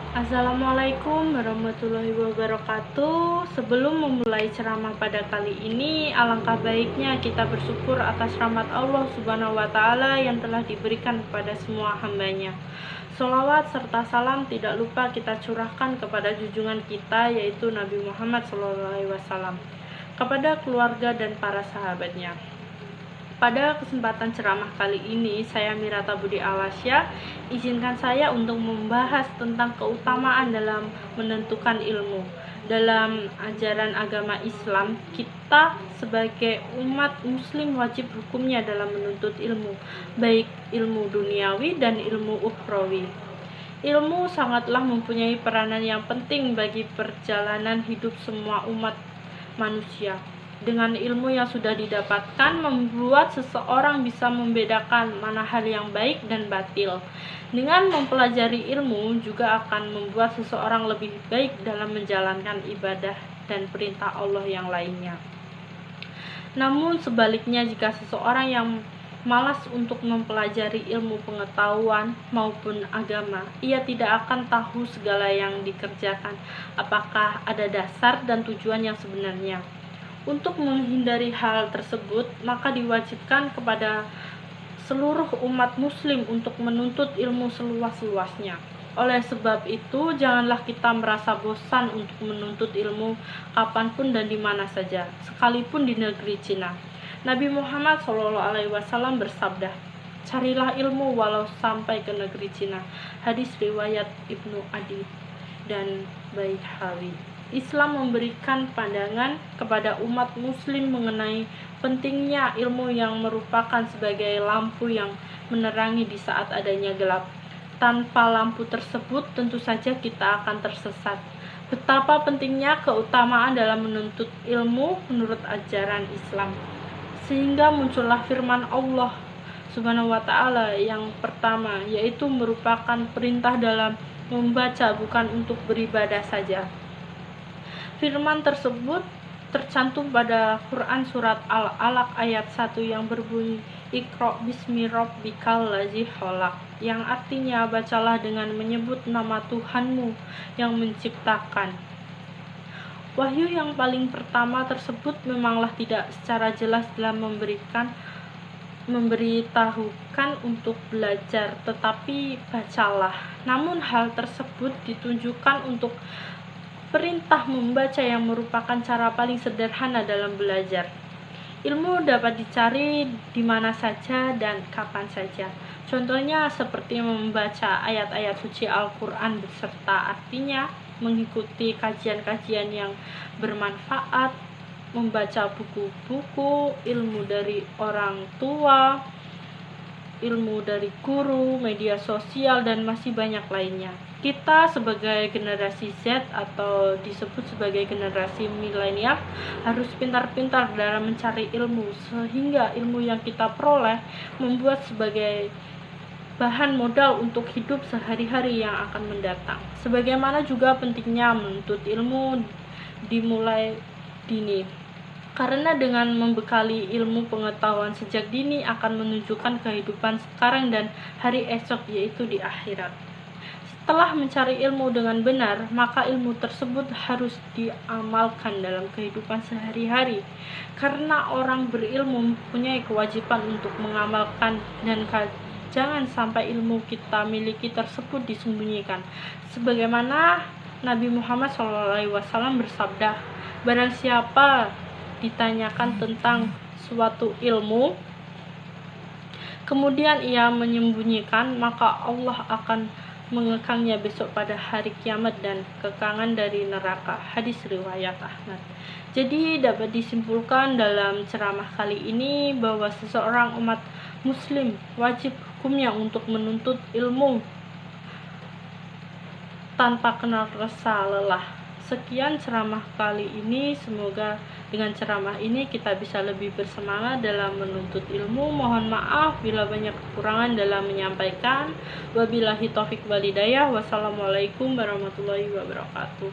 Assalamualaikum warahmatullahi wabarakatuh. Sebelum memulai ceramah pada kali ini, alangkah baiknya kita bersyukur atas rahmat Allah Subhanahu wa Ta'ala yang telah diberikan kepada semua hambanya. Sholawat serta salam tidak lupa kita curahkan kepada junjungan kita, yaitu Nabi Muhammad SAW, kepada keluarga dan para sahabatnya. Pada kesempatan ceramah kali ini, saya Mirata Budi Alasya. Izinkan saya untuk membahas tentang keutamaan dalam menentukan ilmu. Dalam ajaran agama Islam, kita sebagai umat muslim wajib hukumnya dalam menuntut ilmu, baik ilmu duniawi dan ilmu ukhrawi. Ilmu sangatlah mempunyai peranan yang penting bagi perjalanan hidup semua umat manusia. Dengan ilmu yang sudah didapatkan, membuat seseorang bisa membedakan mana hal yang baik dan batil. Dengan mempelajari ilmu juga akan membuat seseorang lebih baik dalam menjalankan ibadah dan perintah Allah yang lainnya. Namun sebaliknya, jika seseorang yang malas untuk mempelajari ilmu pengetahuan maupun agama, ia tidak akan tahu segala yang dikerjakan, apakah ada dasar dan tujuan yang sebenarnya. Untuk menghindari hal tersebut, maka diwajibkan kepada seluruh umat muslim untuk menuntut ilmu seluas-luasnya. Oleh sebab itu, janganlah kita merasa bosan untuk menuntut ilmu kapanpun dan di mana saja, sekalipun di negeri Cina. Nabi Muhammad SAW bersabda, "Carilah ilmu walau sampai ke negeri Cina." Hadis riwayat Ibnu Adi dan Baihaqi. Islam memberikan pandangan kepada umat muslim mengenai pentingnya ilmu yang merupakan sebagai lampu yang menerangi di saat adanya gelap. Tanpa lampu tersebut tentu saja kita akan tersesat. Betapa pentingnya keutamaan dalam menuntut ilmu menurut ajaran Islam. Sehingga muncullah firman Allah Subhanahu wa Ta'ala yang pertama, yaitu merupakan perintah dalam membaca, bukan untuk beribadah saja. Firman tersebut tercantum pada Quran surat Al-Alaq ayat 1 yang berbunyi, "Iqra bismi rabbikal ladzi khalaq", yang artinya bacalah dengan menyebut nama Tuhanmu yang menciptakan. Wahyu yang paling pertama tersebut memanglah tidak secara jelas dalam memberitahukan untuk belajar, tetapi bacalah. Namun hal tersebut ditunjukkan untuk perintah membaca yang merupakan cara paling sederhana dalam belajar. Ilmu dapat dicari di mana saja dan kapan saja. Contohnya seperti membaca ayat-ayat suci Al-Quran beserta artinya, mengikuti kajian-kajian yang bermanfaat, membaca buku-buku, ilmu dari orang tua, ilmu dari guru, media sosial, dan masih banyak lainnya. Kita sebagai generasi Z atau disebut sebagai generasi milenial harus pintar-pintar dalam mencari ilmu, sehingga ilmu yang kita peroleh membuat sebagai bahan modal untuk hidup sehari-hari yang akan mendatang. Sebagaimana juga pentingnya menuntut ilmu dimulai dini, karena dengan membekali ilmu pengetahuan sejak dini akan menunjukkan kehidupan sekarang dan hari esok, yaitu di akhirat. Setelah mencari ilmu dengan benar, maka ilmu tersebut harus diamalkan dalam kehidupan sehari-hari. Karena orang berilmu mempunyai kewajiban untuk mengamalkan, dan jangan sampai ilmu kita miliki tersebut disembunyikan. Sebagaimana Nabi Muhammad SAW bersabda, "Barang siapa ditanyakan tentang suatu ilmu, kemudian ia menyembunyikan, maka Allah akan mengekangnya besok pada hari kiamat dan kekangan dari neraka." Hadis riwayat Ahmad. Jadi dapat disimpulkan dalam ceramah kali ini bahwa seseorang umat muslim wajib hukumnya untuk menuntut ilmu tanpa kenal rasa lelah. Sekian ceramah kali ini, semoga dengan ceramah ini kita bisa lebih bersemangat dalam menuntut ilmu. Mohon maaf bila banyak kekurangan dalam menyampaikan. Wabillahi taufik wal hidayah. Wassalamualaikum warahmatullahi wabarakatuh.